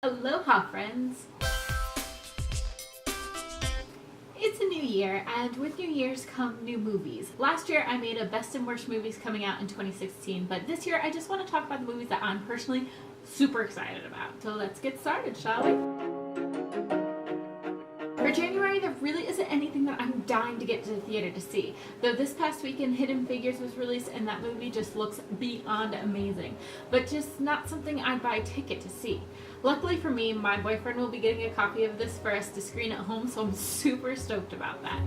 Aloha, friends! It's a new year, and with new years come new movies. Last year I made a best and worst movies coming out in 2016, but this year I just want to talk about the movies that I'm personally super excited about. So let's get started, shall we? For January, there really isn't anything that I'm dying to get to the theater to see. Though this past weekend, Hidden Figures was released and that movie just looks beyond amazing. But just not something I'd buy a ticket to see. Luckily for me, my boyfriend will be getting a copy of this for us to screen at home, so I'm super stoked about that.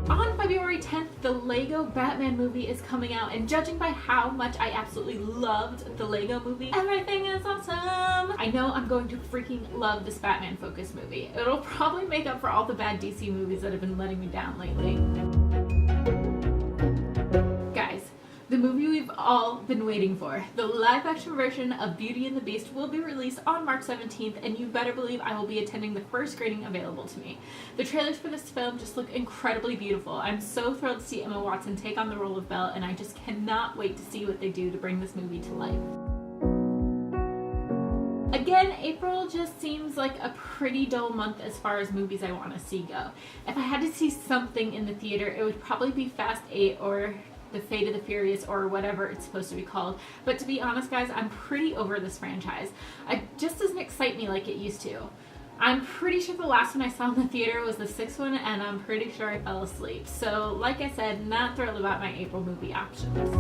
On February 10th, the Lego Batman movie is coming out, and judging by how much I absolutely loved the Lego movie, everything is awesome! I know I'm going to freaking love this Batman-focused movie. It'll probably make up for all the bad DC movies that have been letting me down lately. Guys, the movie we've all been waiting for. The live-action version of Beauty and the Beast will be released on March 17th, and you better believe I will be attending the first screening available to me. The trailers for this film just look incredibly beautiful. I'm so thrilled to see Emma Watson take on the role of Belle, and I just cannot wait to see what they do to bring this movie to life. Again, April just seems like a pretty dull month as far as movies I want to see go. If I had to see something in the theater, it would probably be Fast 8 or The Fate of the Furious or whatever it's supposed to be called. But to be honest, guys, I'm pretty over this franchise. It just doesn't excite me like it used to. I'm pretty sure the last one I saw in the theater was the 6th one, and I'm pretty sure I fell asleep. So, like I said, not thrilled about my April movie options.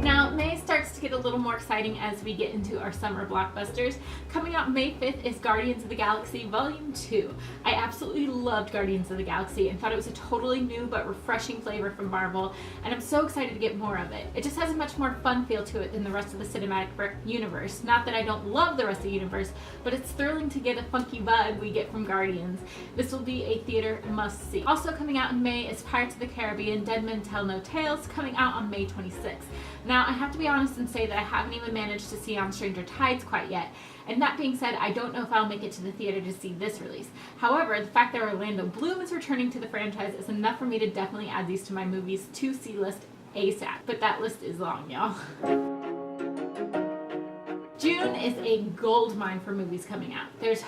Now, May starts to get a little more exciting as we get into our summer blockbusters. Coming out May 5th is Guardians of the Galaxy Volume 2. I absolutely loved Guardians of the Galaxy and thought it was a totally new but refreshing flavor from Marvel, and I'm so excited to get more of it. It just has a much more fun feel to it than the rest of the cinematic universe. Not that I don't love the rest of the universe, but it's thrilling to get a funky vibe we get from Guardians. This will be a theater must-see. Also coming out in May is Pirates of the Caribbean Dead Men Tell No Tales, coming out on May 26th. Now, I have to be honest and say that I haven't even managed to see On Stranger Tides quite yet. And that being said, I don't know if I'll make it to the theater to see this release. However, the fact that Orlando Bloom is returning to the franchise is enough for me to definitely add these to my movies to see list ASAP. But that list is long, y'all. June is a gold mine for movies coming out. There's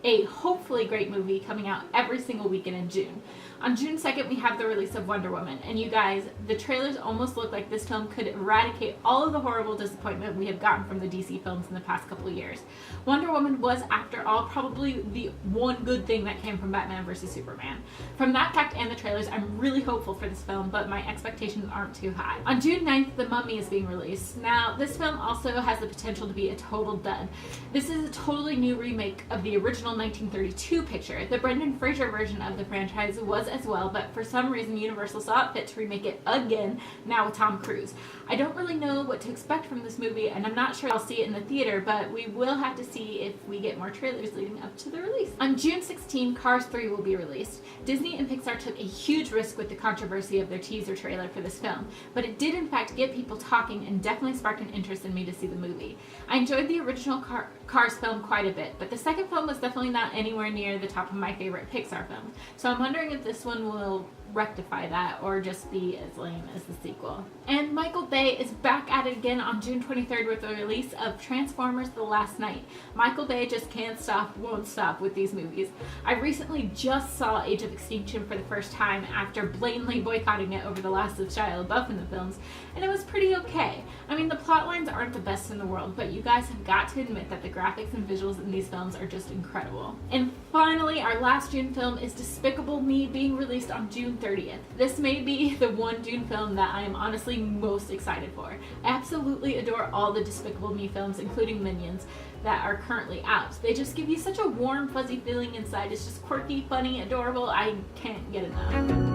a hopefully great movie coming out every single weekend in June. On June 2nd, we have the release of Wonder Woman, and you guys, the trailers almost look like this film could eradicate all of the horrible disappointment we have gotten from the DC films in the past couple of years. Wonder Woman was, after all, probably the one good thing that came from Batman vs. Superman. From that fact and the trailers, I'm really hopeful for this film, but my expectations aren't too high. On June 9th, The Mummy is being released. Now, this film also has the potential to be a total dud. This is a totally new remake of the original 1932 picture. The Brendan Fraser version of the franchise was as well, but for some reason Universal saw it fit to remake it again, now with Tom Cruise. I don't really know what to expect from this movie, and I'm not sure I'll see it in the theater, but we will have to see if we get more trailers leading up to the release. On June 16, Cars 3 will be released. Disney and Pixar took a huge risk with the controversy of their teaser trailer for this film, but it did in fact get people talking and definitely sparked an interest in me to see the movie. I enjoyed the original Cars film quite a bit, but the second film was definitely not anywhere near the top of my favorite Pixar films, so I'm wondering if this one will rectify that or just be as lame as the sequel. And Michael Bay is back at it again on June 23rd with the release of Transformers: The Last Knight. Michael Bay just can't stop, won't stop with these movies. I recently just saw Age of Extinction for the first time after blatantly boycotting it over the loss of Shia LaBeouf in the films, and it was pretty okay. I mean, the plot lines aren't the best in the world, but you guys have got to admit that the graphics and visuals in these films are just incredible. And finally, our last June film is Despicable Me, being released on June 30th. This may be the one June film that I am honestly most excited for. I absolutely adore all the Despicable Me films, including Minions, that are currently out. They just give you such a warm, fuzzy feeling inside. It's just quirky, funny, adorable. I can't get enough.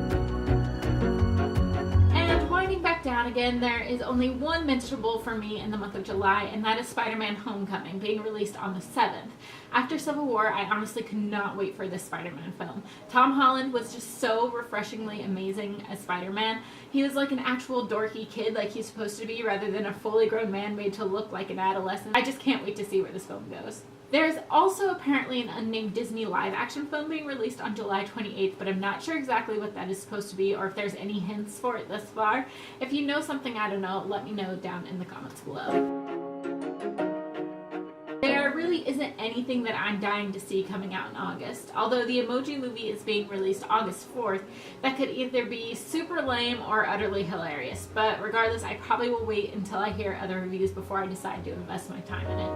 Winding back down again, there is only one mentionable for me in the month of July, and that is Spider-Man Homecoming, being released on the 7th. After Civil War, I honestly could not wait for this Spider-Man film. Tom Holland was just so refreshingly amazing as Spider-Man. He was like an actual dorky kid like he's supposed to be, rather than a fully grown man made to look like an adolescent. I just can't wait to see where this film goes. There's also apparently an unnamed Disney live action film being released on July 28th, but I'm not sure exactly what that is supposed to be or if there's any hints for it thus far. If you know something I don't know, let me know down in the comments below. There really isn't anything that I'm dying to see coming out in August. Although the Emoji Movie is being released August 4th, that could either be super lame or utterly hilarious. But regardless, I probably will wait until I hear other reviews before I decide to invest my time in it.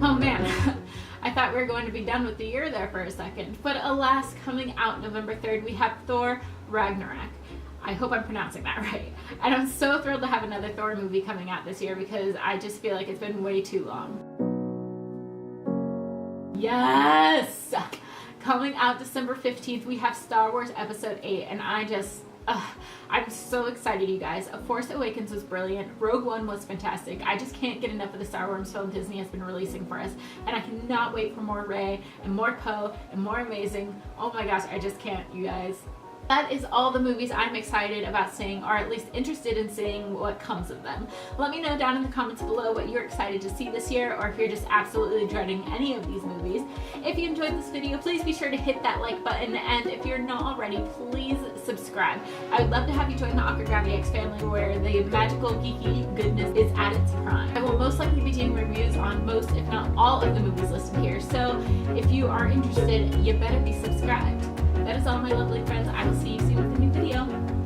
Oh man, I thought we were going to be done with the year there for a second. But alas, coming out November 3rd, we have Thor Ragnarok. I hope I'm pronouncing that right. And I'm so thrilled to have another Thor movie coming out this year because I just feel like it's been way too long. Yes! Coming out December 15th, we have Star Wars Episode 8, and I'm so excited, you guys. A Force Awakens was brilliant. Rogue One was fantastic. I just can't get enough of the Star Wars film Disney has been releasing for us, and I cannot wait for more Rey and more Poe and more amazing. Oh my gosh, I just can't, you guys. That is all the movies I'm excited about seeing, or at least interested in seeing what comes of them. Let me know down in the comments below what you're excited to see this year, or if you're just absolutely dreading any of these movies. If you enjoyed this video, please be sure to hit that like button, and if you're not already, please subscribe. I would love to have you join the Awkward Gravity X family, where the magical geeky goodness is at its prime. I will most likely be doing reviews on most, if not all, of the movies listed here, so if you are interested, you better be subscribed. That is all, my lovely friends. I will see you soon with a new video.